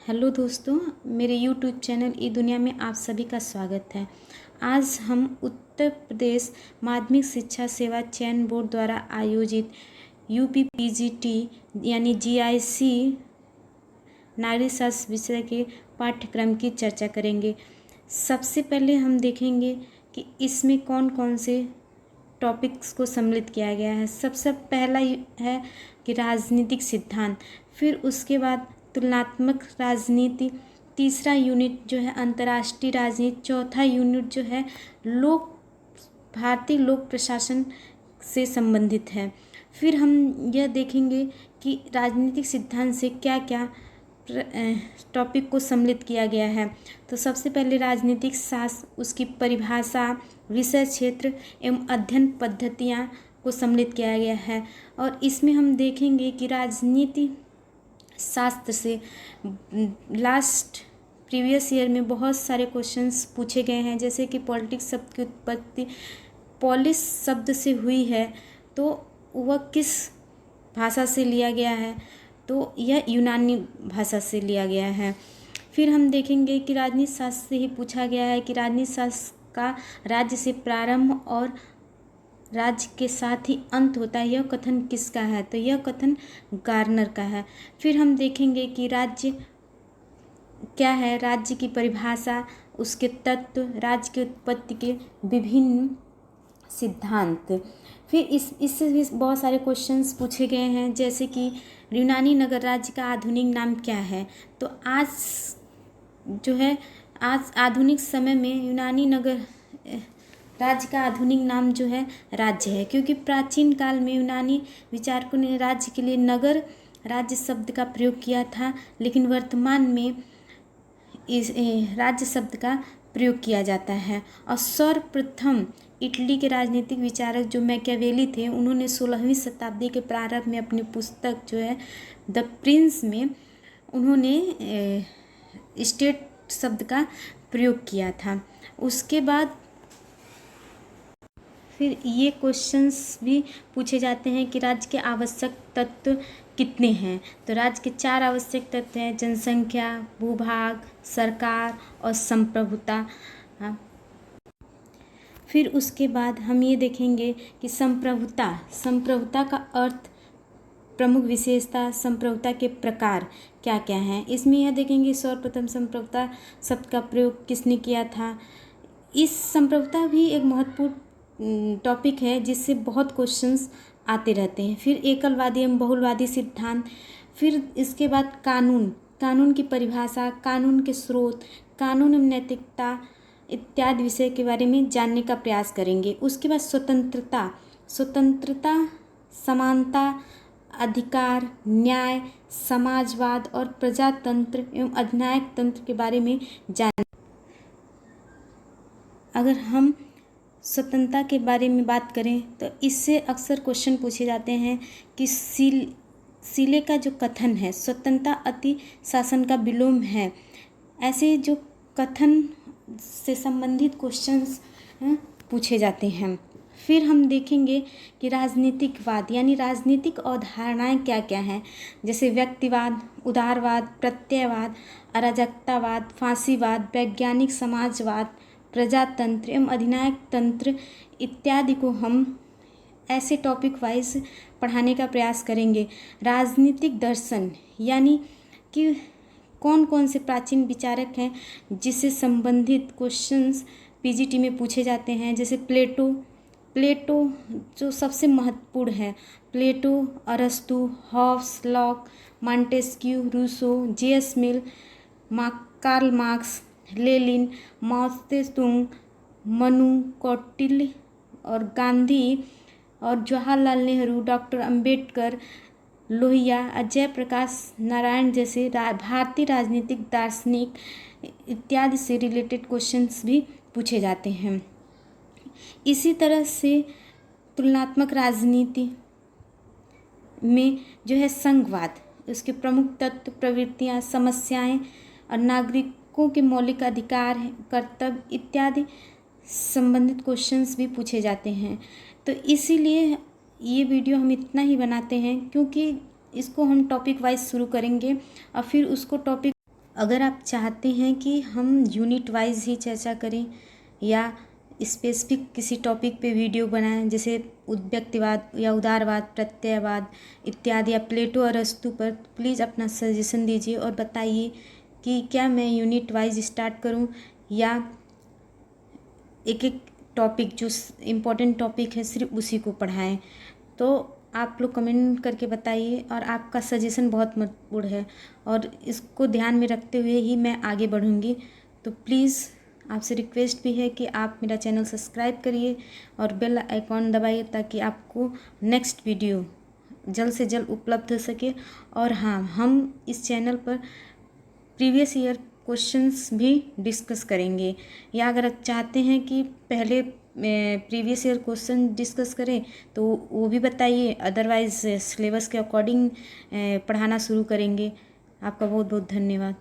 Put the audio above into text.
Hello दोस्तों, मेरे YouTube channel ई दुनिया में आप सभी का स्वागत है। आज हम उत्तर प्रदेश माध्यमिक शिक्षा सेवा चयन बोर्ड द्वारा आयोजित यूपीपीजीटी यानी जीआईसी नागरिक शास्त्र विषय के पाठ्यक्रम की चर्चा करेंगे। सबसे पहले हम देखेंगे कि इसमें कौन कौन से टॉपिक्स को सम्मिलित किया गया है। सबसे पहला है कि राजनीतिक सिद्धांत, फिर उसके बाद तुलनात्मक राजनीति, तीसरा यूनिट जो है अंतर्राष्ट्रीय राजनीति, चौथा यूनिट जो है भारतीय लोक प्रशासन से संबंधित है। फिर हम यह देखेंगे कि राजनीतिक सिद्धांत से क्या क्या टॉपिक को सम्मिलित किया गया है। तो सबसे पहले राजनीतिक शास्त्र, उसकी परिभाषा, विषय क्षेत्र एवं अध्ययन पद्धतियाँ को सम्मिलित किया गया है। और इसमें हम देखेंगे कि राजनीति शास्त्र से प्रीवियस ईयर में बहुत सारे क्वेश्चंस पूछे गए हैं। जैसे कि पॉलिटिक्स शब्द की उत्पत्ति पॉलिस शब्द से हुई है, तो वह किस भाषा से लिया गया है, तो यह यूनानी भाषा से लिया गया है। फिर हम देखेंगे कि राजनीति शास्त्र से ही पूछा गया है कि राजनीति शास्त्र का राज्य से प्रारंभ और राज्य के साथ ही अंत होता है, यह कथन किसका है, तो यह कथन गार्नर का है। फिर हम देखेंगे कि राज्य क्या है, राज्य की परिभाषा, उसके तत्व, राज्य की उत्पत्ति के विभिन्न सिद्धांत। फिर इससे भी बहुत सारे क्वेश्चंस पूछे गए हैं। जैसे कि यूनानी नगर राज्य का आधुनिक नाम क्या है, तो आज आधुनिक समय में यूनानी नगर राज्य का आधुनिक नाम जो है राज्य है, क्योंकि प्राचीन काल में यूनानी विचारकों ने राज्य के लिए नगर राज्य शब्द का प्रयोग किया था, लेकिन वर्तमान में इस राज्य शब्द का प्रयोग किया जाता है। और सर्वप्रथम इटली के राजनीतिक विचारक जो मैकियावेली थे, उन्होंने 16वीं शताब्दी के प्रारंभ में अपनी पुस्तक जो है द प्रिंस में उन्होंने स्टेट शब्द का प्रयोग किया था। उसके बाद फिर ये क्वेश्चंस भी पूछे जाते हैं कि राज्य के आवश्यक तत्व कितने हैं, तो राज्य के 4 आवश्यक तत्व हैं: जनसंख्या, भूभाग, सरकार और संप्रभुता। फिर उसके बाद हम ये देखेंगे कि संप्रभुता का अर्थ, प्रमुख विशेषता, संप्रभुता के प्रकार क्या क्या हैं। इसमें यह देखेंगे सर्वप्रथम संप्रभुता शब्द का प्रयोग किसने किया था। इस संप्रभुता भी एक महत्वपूर्ण टॉपिक है जिससे बहुत क्वेश्चंस आते रहते हैं। फिर एकलवादी एवं बहुलवादी सिद्धांत, फिर इसके बाद कानून की परिभाषा, कानून के स्रोत, कानून एवं नैतिकता इत्यादि विषय के बारे में जानने का प्रयास करेंगे। उसके बाद स्वतंत्रता, समानता, अधिकार, न्याय, समाजवाद और प्रजातंत्र एवं अधिनायक तंत्र के बारे में जान। अगर हम स्वतंत्रता के बारे में बात करें तो इससे अक्सर क्वेश्चन पूछे जाते हैं कि सीले का जो कथन है, स्वतंत्रता अति शासन का विलोम है, ऐसे जो कथन से संबंधित क्वेश्चंस पूछे जाते हैं। फिर हम देखेंगे कि राजनीतिकवाद यानी राजनीतिक अवधारणाएं क्या क्या हैं। जैसे व्यक्तिवाद, उदारवाद, प्रत्ययवाद, अराजकतावाद, फांसीवाद, वैज्ञानिक समाजवाद, प्रजातंत्र एवं अधिनायक तंत्र इत्यादि को हम ऐसे टॉपिक वाइज पढ़ाने का प्रयास करेंगे। राजनीतिक दर्शन यानी कि कौन कौन से प्राचीन विचारक हैं जिससे संबंधित क्वेश्चंस पीजीटी में पूछे जाते हैं। जैसे प्लेटो जो सबसे महत्वपूर्ण है, प्लेटो, अरस्तु, Hobbes, Locke, Montesquieu, Rousseau, J S. Mill, Karl Marx, Lenin, Mao Tse tung, Manu, Kautilya और गांधी और जवाहरलाल नेहरू, डॉक्टर अंबेडकर, लोहिया, अजय प्रकाश नारायण जैसे भारतीय राजनीतिक दार्शनिक इत्यादि से रिलेटेड क्वेश्चंस भी पूछे जाते हैं। इसी तरह से तुलनात्मक राजनीति में जो है संघवाद, उसके प्रमुख तत्व, प्रवृत्तियां, समस्याएं और नागरिकों के मौलिक अधिकार, कर्तव्य इत्यादि संबंधित क्वेश्चंस भी पूछे जाते हैं। तो इसीलिए ये वीडियो हम इतना ही बनाते हैं क्योंकि इसको हम टॉपिक वाइज शुरू करेंगे और फिर उसको टॉपिक अगर आप चाहते हैं कि हम यूनिट वाइज ही चर्चा करें या स्पेसिफिक किसी टॉपिक पे वीडियो बनाएं, जैसे व्यक्तिवाद या उदारवाद, प्रत्ययवाद इत्यादि, या प्लेटो और अरस्तु पर, प्लीज़ अपना सजेशन दीजिए और बताइए कि क्या मैं यूनिट वाइज स्टार्ट करूं या एक एक टॉपिक जो इम्पोर्टेंट टॉपिक है सिर्फ उसी को पढ़ाएं। तो आप लोग कमेंट करके बताइए, और आपका सजेशन बहुत महत्वपूर्ण है और इसको ध्यान में रखते हुए ही मैं आगे बढ़ूँगी। तो प्लीज़ आपसे रिक्वेस्ट भी है कि आप मेरा चैनल सब्सक्राइब करिए और बेल आइकॉन दबाइए ताकि आपको नेक्स्ट वीडियो जल्द से जल्द उपलब्ध हो सके। और हाँ, हम इस चैनल पर प्रीवियस ईयर क्वेश्चंस भी डिस्कस करेंगे, या अगर आप चाहते हैं कि पहले प्रीवियस ईयर क्वेश्चन डिस्कस करें तो वो भी बताइए, अदरवाइज़ सिलेबस के अकॉर्डिंग पढ़ाना शुरू करेंगे। आपका बहुत बहुत धन्यवाद।